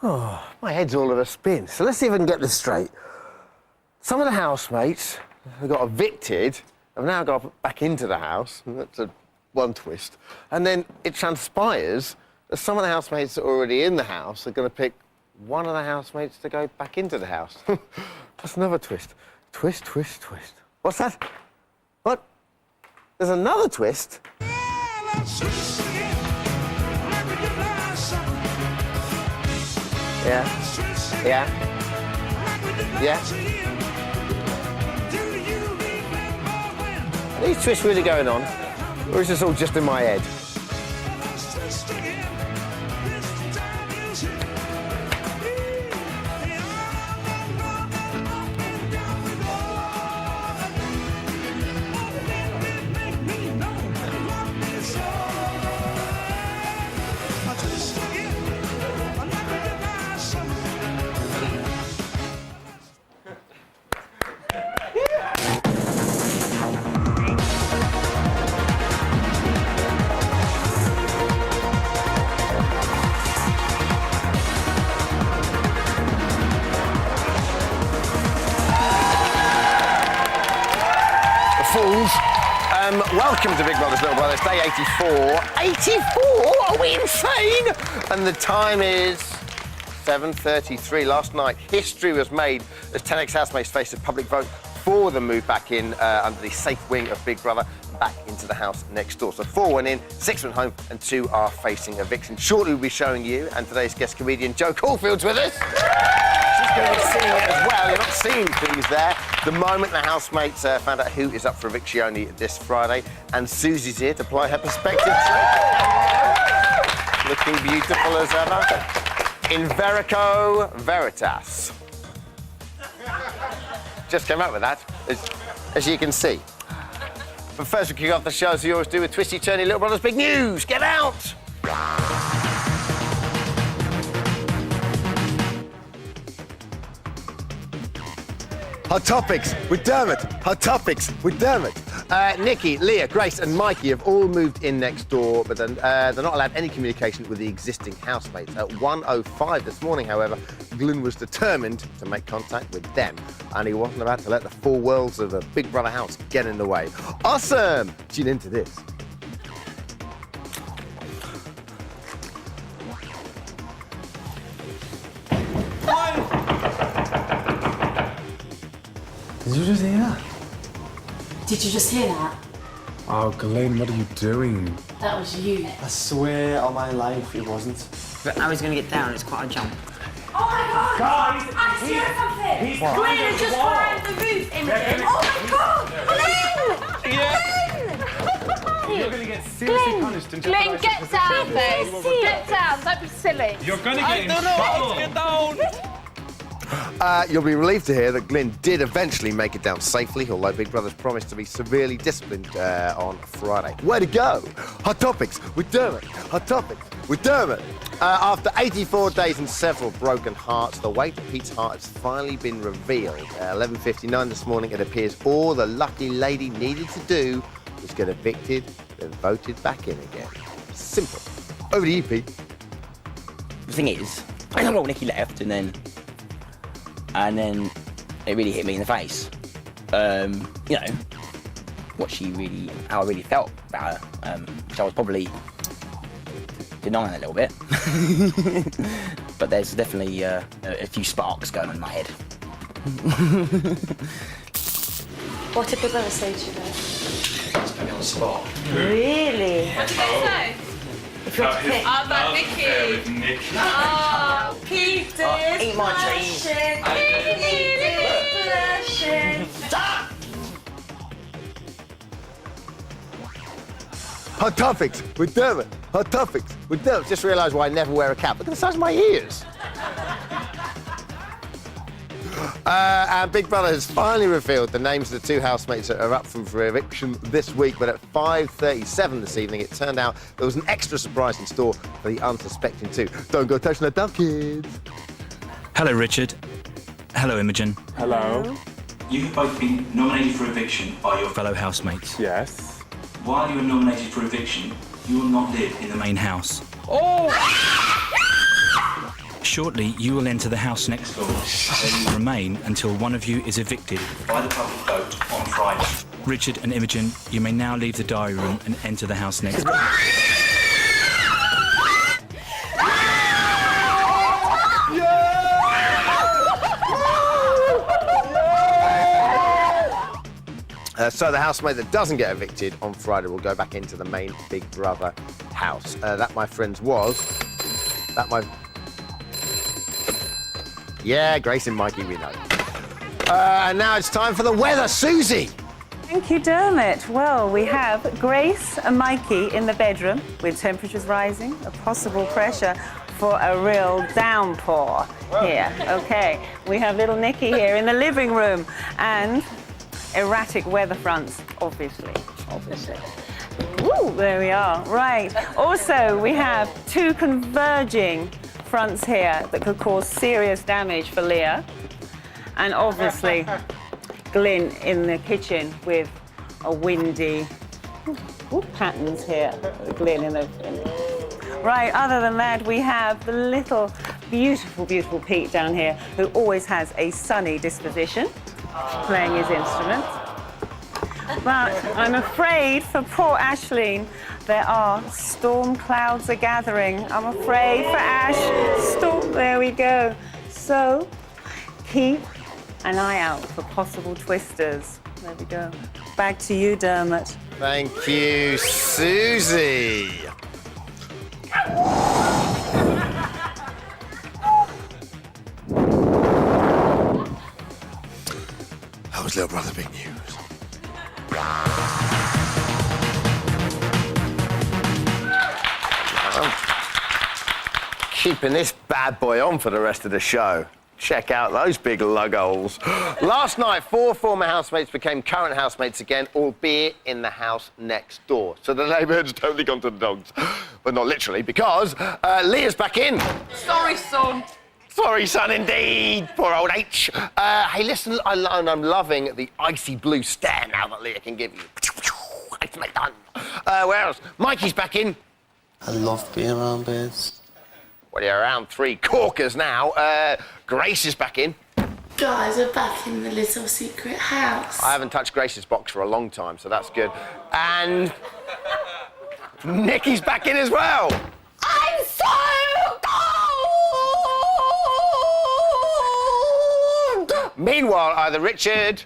Oh, my head's all in a spin. So let's see if I can get this straight. Some of the housemates who got evicted have now got back into the house. That's one twist. And then it transpires that some of the housemates that are already in the house are going to pick one of the housemates to go back into the house. That's another twist. Twist, twist, twist. What's that? What? There's another twist? Yeah. Yeah. Yeah. Are these twists really going on? Or is this all just in my head? Fools. Welcome to Big Brothers, Little Brothers, day 84. 84? Are we insane? And the time is 7:33. Last night, history was made as 10 housemates faced a public vote for the move back in under the safe wing of Big Brother, back into the house next door. So 4 went in, 6 went home, and 2 are facing eviction. Shortly, we'll be showing you, and today's guest comedian, Jo Caulfield's with us. She's going to be singing it as well. You're not seeing things there. The moment the housemates found out who is up for eviction only this Friday, and Susie's here to apply her perspective. Looking beautiful as ever. In Verico Veritas. Just came up with that, as you can see. But first, we kick off the show, as we always do, with Twisty Turny Little Brothers Big News. Get out! Hot Topics with Dermot. Hot Topics with Dermot. Nikki, Leah, Grace and Mikey have all moved in next door, but they're not allowed any communication with the existing housemates. At 1:05 this morning, however, Glyn was determined to make contact with them, and he wasn't about to let the 4 worlds of a Big Brother house get in the way. Awesome! Tune into this. Did you just hear that? Did you just hear that? Oh, Glenn, what are you doing? That was you. I swear on my life it wasn't. But how he's going to get down, it's quite a jump. Oh my God! Guys! I see something! He's Glenn just climbed the roof, Imogen! Oh my God! Glenn! Yeah. You're going to get seriously punished and Glenn, get down, babe. Get down, don't be silly. You're going to get in trouble. Get down! You'll be relieved to hear that Glyn did eventually make it down safely, although Big Brother's promised to be severely disciplined on Friday. Way to go! Hot Topics with Dermot. Hot Topics with Dermot. After 84 days and several broken hearts, the weight of Pete's heart has finally been revealed. At 11:59 this morning, it appears all the lucky lady needed to do was get evicted and voted back in again. Simple. Over to you, Pete. The thing is, well, Nikki left, and then it really hit me in the face. You know, how I really felt about her, which I was probably denying a little bit. But there's definitely a few sparks going on in my head. What did Big Brother say to you, though? It's put me on the spot. Really? What did they say? If you had to pick. Oh, about Nikki. Oh, Peter. Eat my trees. Hot Topics with Dermot. Hot Topics with Dermot. Just realised why I never wear a cap. Look at the size of my ears. And Big Brother has finally revealed the names of the 2 housemates that are up for eviction this week. But at 5:37 this evening, it turned out there was an extra surprise in store for the unsuspecting 2. Don't go touching the duck, kids. Hello, Richard. Hello, Imogen. Hello. You've both been nominated for eviction by your fellow housemates. Yes. While you are nominated for eviction, you will not live in the main house. Oh! Shortly, you will enter the house next door, where you will remain until one of you is evicted. By the public vote on Friday. Richard and Imogen, you may now leave the diary room and enter the house next door. So the housemate that doesn't get evicted on Friday will go back into the main Big Brother house. That, my friends, was... Yeah, Grace and Mikey, we know. And now it's time for the weather. Susie! Thank you, Dermot. Well, we have Grace and Mikey in the bedroom with temperatures rising, a possible pressure for a real downpour here. Okay, we have little Nikki here in the living room and erratic weather fronts, obviously. Woo, there we are. Right. Also, we have two converging fronts here that could cause serious damage for Leah. And obviously, Glyn in the kitchen with a windy patterns here. Glyn in the... Right, other than that, we have the little beautiful, beautiful Pete down here who always has a sunny disposition, playing his instrument. But I'm afraid for poor Aisling, there are storm clouds are gathering. I'm afraid for Ash, there we go. So keep an eye out for possible twisters. There we go. Back to you, Dermot. Thank you, Susie. That was Little Brother Big News. Keeping this bad boy on for the rest of the show. Check out those big lug holes. Last night, 4 former housemates became current housemates again, albeit in the house next door. So the neighbourhood's totally gone to the dogs. But not literally, because Leah's back in. Sorry, son. Sorry, son, indeed. Poor old H. Hey, listen, I'm loving the icy blue stare now that Leah can give you. It's my done. Where else? Mikey's back in. I love being around bears. Well, you're around 3 corkers now. Grace is back in. Guys, we're back in the little secret house. I haven't touched Grace's box for a long time, so that's good. And Nikki's back in as well. I'm so cold! Meanwhile, either Richard...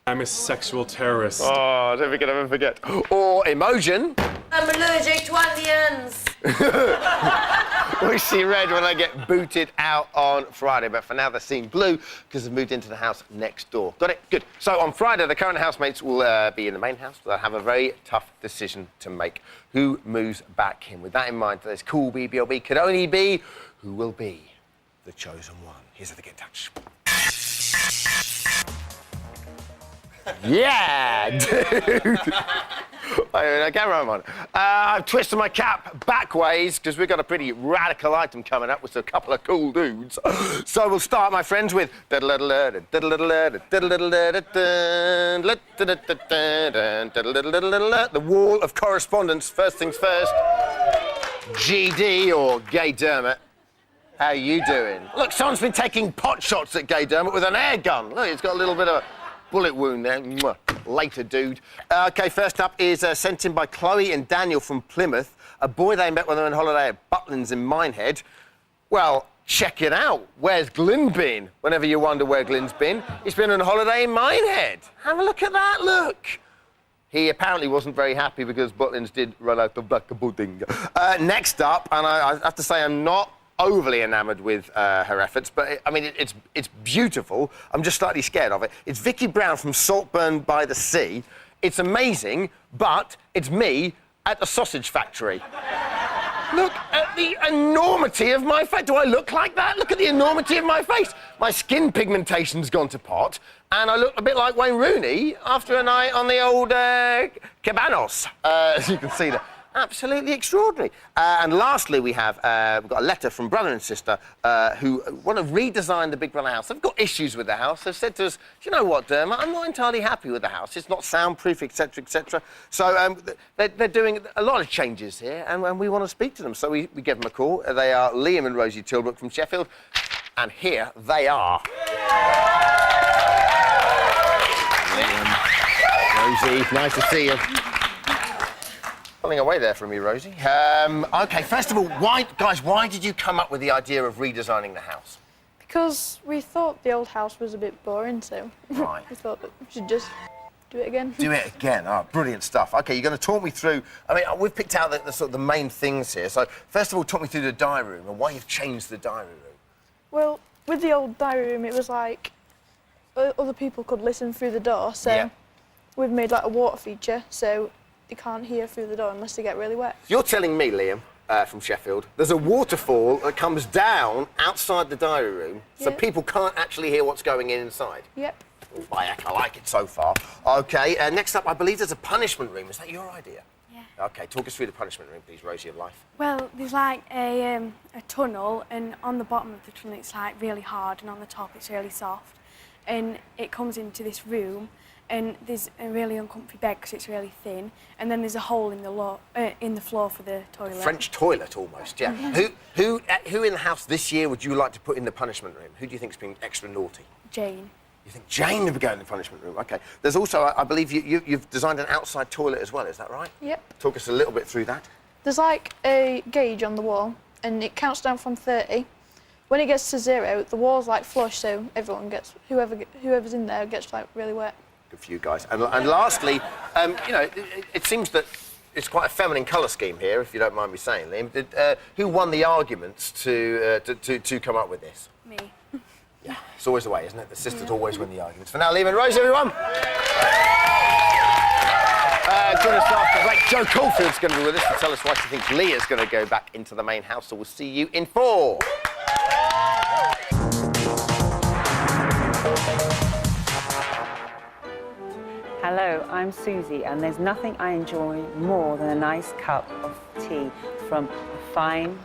I'm a sexual terrorist. Oh, I don't think I'll ever forget. Or Imogen... I'm allergic to onions. We see red when I get booted out on Friday, but for now they're seeing blue because they've moved into the house next door. Got it? Good. So on Friday, the current housemates will be in the main house. They'll have a very tough decision to make. Who moves back in? With that in mind, this cool BBLB could only be who will be the chosen one. Here's how to get in touch. Yeah, dude. I camera I'm on. I've twisted my cap back ways because we've got a pretty radical item coming up with a couple of cool dudes. So we'll start, my friends, with the wall of correspondence. First things first. GD or Gay Dermot. How you doing? Look, someone's been taking pot shots at Gay Dermot with an air gun. Look, it's got a little bit of a bullet wound there. Mwah. Later, dude. OK, first up is sent in by Chloe and Daniel from Plymouth, a boy they met when they were on holiday at Butlins in Minehead. Well, check it out. Where's Glyn been? Whenever you wonder where Glyn's been, he's been on holiday in Minehead. Have a look at that, look. He apparently wasn't very happy because Butlins did run out of black pudding. Next up, and I have to say I'm not overly enamoured with her efforts, but I mean, it's beautiful. I'm just slightly scared of it. It's Vicky Brown from Saltburn by the Sea. It's amazing, but it's me at a sausage factory. Look at the enormity of my face. Do I look like that? Look at the enormity of my face. My skin pigmentation's gone to pot, and I look a bit like Wayne Rooney after a night on the old Cabanos, as you can see there. Absolutely extraordinary. And lastly, we've got a letter from brother and sister who want to redesign the Big Brother house. They've got issues with the house. They've said to us, do you know what, Dermot, I'm not entirely happy with the house. It's not soundproof, etc., etc. So they're doing a lot of changes here, and we want to speak to them. So we give them a call. They are Liam and Rosie Tilbrook from Sheffield, and here they are. Liam, Rosie, nice to see you. Pulling away there from you, Rosie. OK, first of all, why did you come up with the idea of redesigning the house? Because we thought the old house was a bit boring, so Right. we thought that we should just do it again. Do it again. Oh, brilliant stuff. OK, you're going to talk me through... I mean, we've picked out the sort of the main things here. So, first of all, talk me through the diary room and why you've changed the diary room. Well, with the old diary room, it was like other people could listen through the door, so Yeah. we've made like a water feature, so they can't hear through the door unless they get really wet. You're telling me, Liam, from Sheffield, there's a waterfall that comes down outside the diary room, so Yeah. people can't actually hear what's going in inside. Yep. Oh, I like it so far. OK, next up, I believe there's a punishment room. Is that your idea? Yeah. OK, talk us through the punishment room, please, Rosie of Life. Well, there's like a tunnel, and on the bottom of the tunnel it's like really hard, and on the top it's really soft. And it comes into this room, and there's a really uncomfy bed because it's really thin, and then there's a hole in the floor for the toilet. French toilet, almost, yeah. Who in the house this year would you like to put in the punishment room? Who do you think's been extra naughty? Jane. You think Jane would go in the punishment room? OK. There's also, I believe, you've designed an outside toilet as well, is that right? Yep. Talk us a little bit through that. There's like a gauge on the wall, and it counts down from 30. When it gets to 0, the wall's like flush, so everyone gets, whoever's in there gets like really wet. Good for you guys. And lastly, you know, it seems that it's quite a feminine colour scheme here, if you don't mind me saying, Liam. Who won the arguments to come up with this? Me. Yeah, it's always the way, isn't it? The sisters always win the arguments. For now, Liam and Rose, everyone. Join us after break. Joe Caulfield's going to be with us to tell us why she thinks Leah's going to go back into the main house. So we'll see you in 4. Hello, I'm Susie, and there's nothing I enjoy more than a nice cup of tea from a fine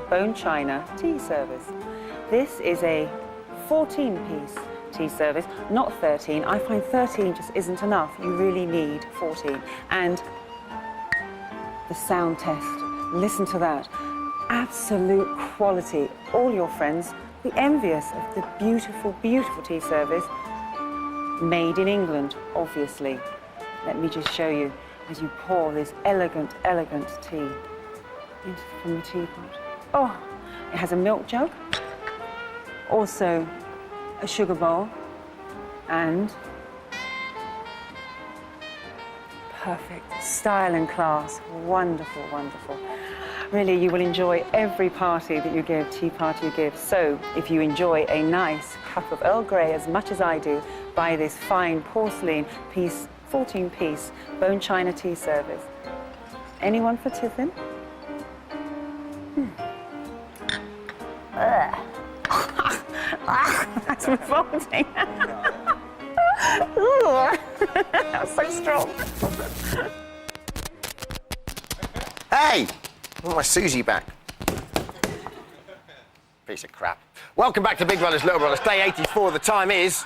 bone china tea service. This is a 14-piece tea service, not 13. I find 13 just isn't enough. You really need 14. And the sound test, listen to that. Absolute quality. All your friends will be envious of the beautiful, beautiful tea service. Made in England, obviously. Let me just show you as you pour this elegant, elegant tea from the teapot. Oh, it has a milk jug, also a sugar bowl, and perfect style and class. Wonderful, wonderful. Really, you will enjoy every party that you give, tea party you give. So, if you enjoy a nice cup of Earl Grey as much as I do, buy this fine porcelain piece, 14-piece bone china tea service. Anyone for tiffin? That's revolting. That's so strong. Hey! I want my Susie back. Piece of crap. Welcome back to Big Brothers, Little Brothers, day 84. The time is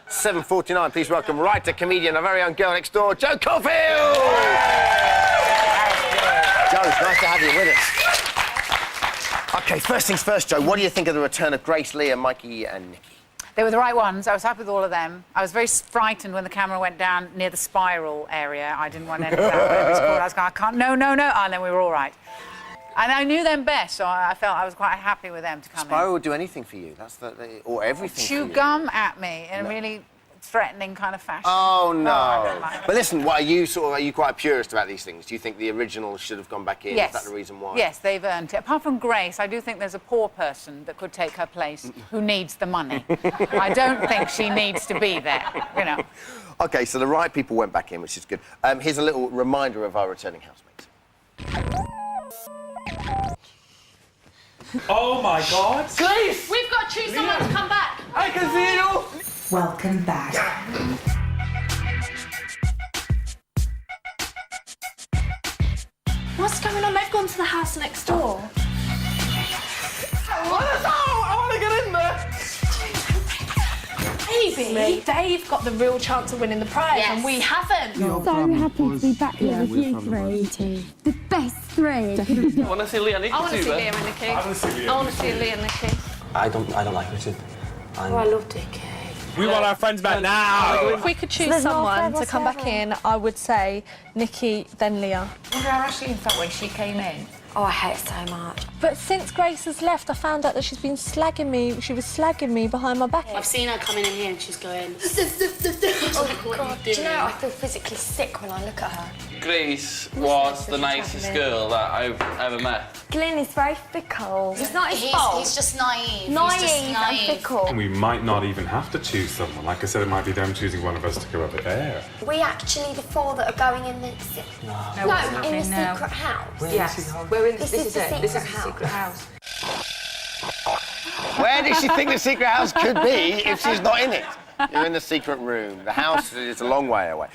7:49. Please welcome writer, comedian, our very own girl next door, Joe Caulfield! Joe, it's nice to have you with us. OK, first things first, Joe. What do you think of the return of Grace, Leah, Mikey and Nikki? They were the right ones. I was happy with all of them. I was very frightened when the camera went down near the spiral area. I didn't want any of that, whatever it's called. I was going, I can't, no. And then we were all right. And I knew them best, so I felt I was quite happy with them to come Spiral in. would do anything for you. That's or everything Chew for you. gum at me in a really threatening kind of fashion. Oh, no. I don't like But listen, are you quite a purist about these things? Do you think the original should have gone back in? Yes. Is that the reason why? Yes, they've earned it. Apart from Grace, I do think there's a poor person that could take her place who needs the money. I don't think she needs to be there, you know. OK, so the right people went back in, which is good. Here's a little reminder of our returning housemates. Oh my God! Grace! We've got to choose someone to come back. I can see it all! Welcome back. What's gone to the house next door. I want to get in there. Maybe they've got the real chance of winning the prize and we haven't. So happy to be back here with you three. The best three. I want to see Leah and Nikki. I want to see Liam and Nikki. I want to see Leah. I want to see Liam and Nikki. I don't like Richard. Oh, I love Dickie. We want our friends back now. If we could choose someone to come back in, I would say Nikki, then Leah. I wonder how Ashleen felt when she came in. Oh, I hate it so much. But since Grace has left, I found out that she's been slagging me. She was slagging me behind my back. I've seen her coming in here and she's going... oh, God, do you know, I feel physically sick when I look at her. Grace was the nicest girl that I've ever met. Glyn is very fickle. It's not his fault. He's just naive. Naive and fickle. We might not even have to choose someone. Like I said, it might be them choosing one of us to go over there. We actually the four that are going in the... No, in the secret house. Yes, we're in. This is the secret house. Where does she think the secret house could be if she's not in it? You're in the secret room. The house is a long way away.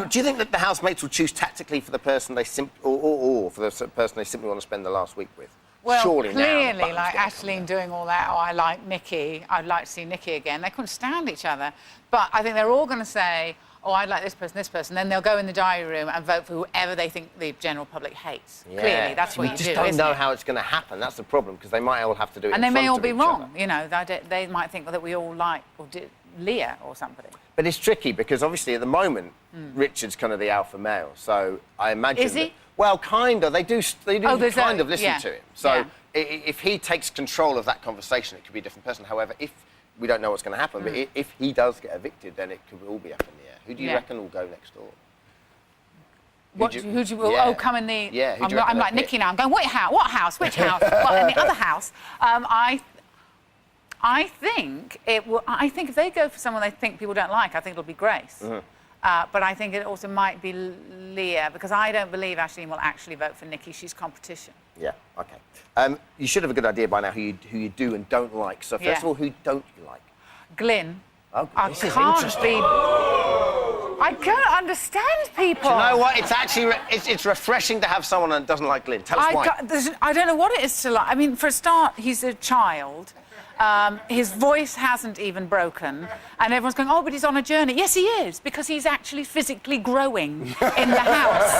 Do you think that the housemates will choose tactically for the person they or for the person they simply want to spend the last week with? Well, surely clearly, now, like Ashleen doing all that, I like Nikki, I'd like to see Nikki again. They couldn't stand each other. But I think they're all going to say, oh, I'd like this person. Then they'll go in the diary room and vote for whoever they think the general public hates. Yeah. Clearly, that's what you do, We just don't know how it's going to happen. That's the problem, because they might all have to do it and in they may front all of be each wrong. other. You know, they might think that we all like or did Leah or somebody. But it's tricky, because obviously at the moment, Richard's kind of the alpha male. So I imagine... Is he? That, well, kind of. They do kind of listen to him. So yeah. If he takes control of that conversation, it could be a different person. However, if we don't know what's going to happen, but if he does get evicted, then it could all be up in the air. Who do you reckon will go next door? Who do you oh, come in the... Yeah, I'm like Nikki now. I'm going, what house? Which house? Well, in the other house. I think if they go for someone they think people don't like, I think it'll be Grace. But I think it also might be Leah, because I don't believe Ashleen will actually vote for Nikki. She's competition. Yeah, OK. You should have a good idea by now who you do and don't like. So first of all, who don't you like? Glyn. Oh, this is interesting. I can't understand people. Do you know what? It's actually it's refreshing to have someone that doesn't like Glyn. Tell us why. I don't know what it is to like. I mean, for a start, he's a child. His voice hasn't even broken, and everyone's going, oh, but he's on a journey. Yes, he is, because he's actually physically growing in the house.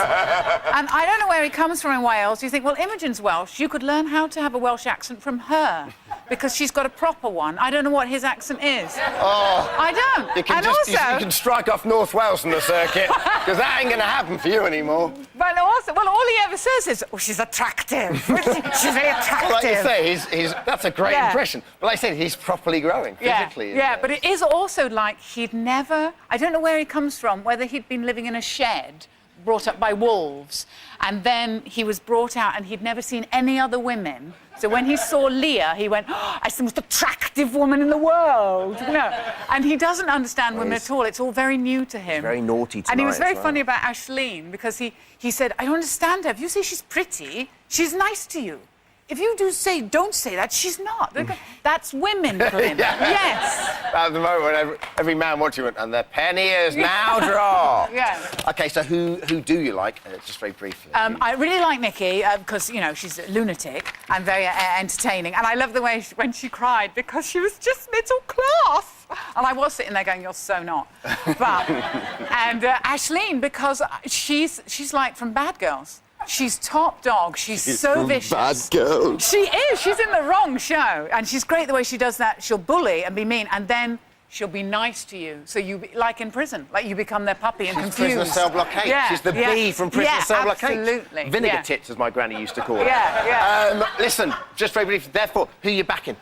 And I don't know where he comes from in Wales. You think, well, Imogen's Welsh. You could learn how to have a Welsh accent from her, because she's got a proper one. I don't know what his accent is. Oh, I don't. You can you can strike off North Wales from the circuit, because that ain't going to happen for you anymore. But also, well, all he ever says is, oh, she's attractive. She's very attractive. Well, like you say, that's a great impression. But like I said, he's properly growing physically. Yeah, but it is also like he'd never... I don't know where he comes from, whether he'd been living in a shed, brought up by wolves, and then he was brought out and he'd never seen any other women. So when he saw Leah, he went, oh, that's the most attractive woman in the world. You know? And he doesn't understand women at all. It's all very new to him. He's very naughty tonight. And he was very funny about Ashleen, because he said, I don't understand her. If you say she's pretty, she's nice to you. If you don't say that, she's not. That's women, Glyn. Yes. At the moment, every man watching it, and their penny is now dropped. Yeah. OK, so who do you like? Just very briefly. I really like Nikki, because, you know, she's a lunatic and very entertaining. And I love the way when she cried, because she was just middle class. And I was sitting there going, you're so not. But, and Ashleen, because she's like from Bad Girls. She's top dog. She's so vicious. Bad Girl. She is. She's in the wrong show. And she's great the way she does that. She'll bully and be mean, and then she'll be nice to you. So like in prison, like you become their puppy and confused. Prisoner Cell Block 8. Yeah, She's the bee from Prisoner Cell Block 8. Absolutely. Vinegar tits, as my granny used to call her. Yeah. Listen, just very briefly, therefore, who are you backing?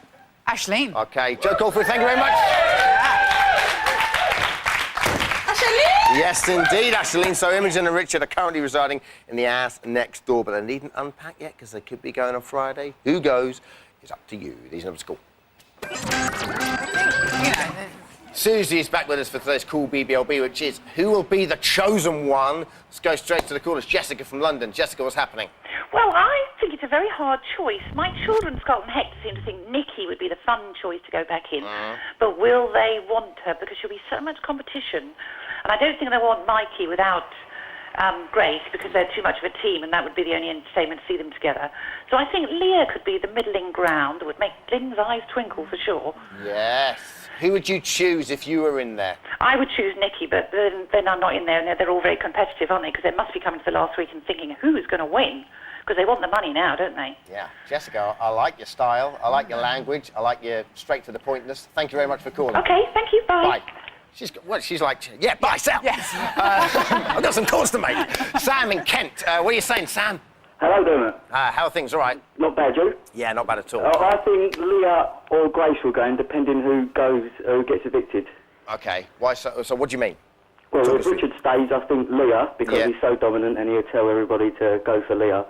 Ashleen. OK, Joe Caulfield, thank you very much. Yes, indeed, Ashleen. So Imogen and Richard are currently residing in the house next door, but they needn't unpack yet because they could be going on Friday. Who goes is up to you. These numbers call. Susie is back with us for today's Cool BBLB, which is who will be the chosen one? Let's go straight to the callers. Jessica from London. Jessica, what's happening? Well, I think it's a very hard choice. My children, Scott and Hector, seem to think Nikki would be the fun choice to go back in. But will they want her? Because she'll be so much competition. And I don't think they want Mikey without Grace because they're too much of a team and that would be the only entertainment to see them together. So I think Leah could be the middling ground that would make Glyn's eyes twinkle for sure. Yes. Who would you choose if you were in there? I would choose Nikki, but then I'm not in there, and they're all very competitive, aren't they? Because they must be coming to the last week and thinking, who's going to win? Because they want the money now, don't they? Yeah. Jessica, I like your style, I like your language, I like your straight-to-the-pointness. Thank you very much for calling. OK, thank you, bye. Bye. She's like, yeah, bye, Sam. Yes. I've got some calls to make. Sam in Kent, what are you saying, Sam? Hello, Dermot. How are things? All right? Not bad, you? Yeah, not bad at all. I think Leah or Grace will go in, depending who gets evicted. OK. Why so? So what do you mean? Well, if Richard stays, I think Leah, because he's so dominant and he'll tell everybody to go for Leah.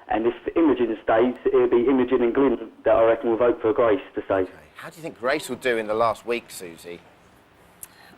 And if Imogen stays, it'll be Imogen and Glyn that I reckon will vote for Grace to stay. Okay. How do you think Grace will do in the last week, Susie?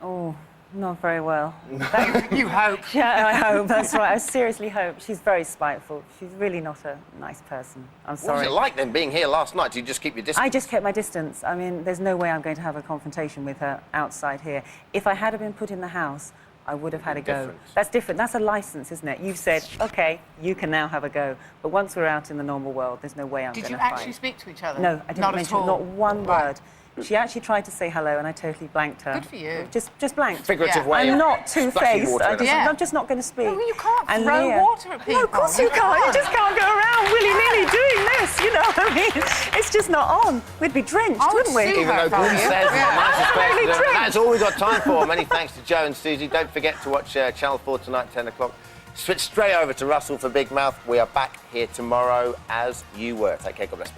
Oh, not very well. You hope. Yeah, I hope, that's right. I seriously hope. She's very spiteful. She's really not a nice person. I'm sorry. What was it like then, being here last night? Did you just keep your distance? I just kept my distance. I mean, there's no way I'm going to have a confrontation with her outside here. If I had been put in the house, I would have had a go. That's different. That's a license, isn't it? You've said, OK, you can now have a go. But once we're out in the normal world, there's no way I'm going to fight. Did you actually speak to each other? No, I didn't mention not one word. She actually tried to say hello, and I totally blanked her. Good for you. Just blanked. Figurative way. I'm not two-faced. I'm just not going to speak. No, you can't and throw water at people. No, of course you can't. You just can't go around willy-nilly doing this. You know what I mean? It's just not on. We'd be drenched, wouldn't we? Even though Glyn says the nicest person. That's all we've got time for. Many thanks to Joe and Susie. Don't forget to watch Channel 4 tonight, 10 o'clock. Switch straight over to Russell for Big Mouth. We are back here tomorrow as you were. Take care. God bless.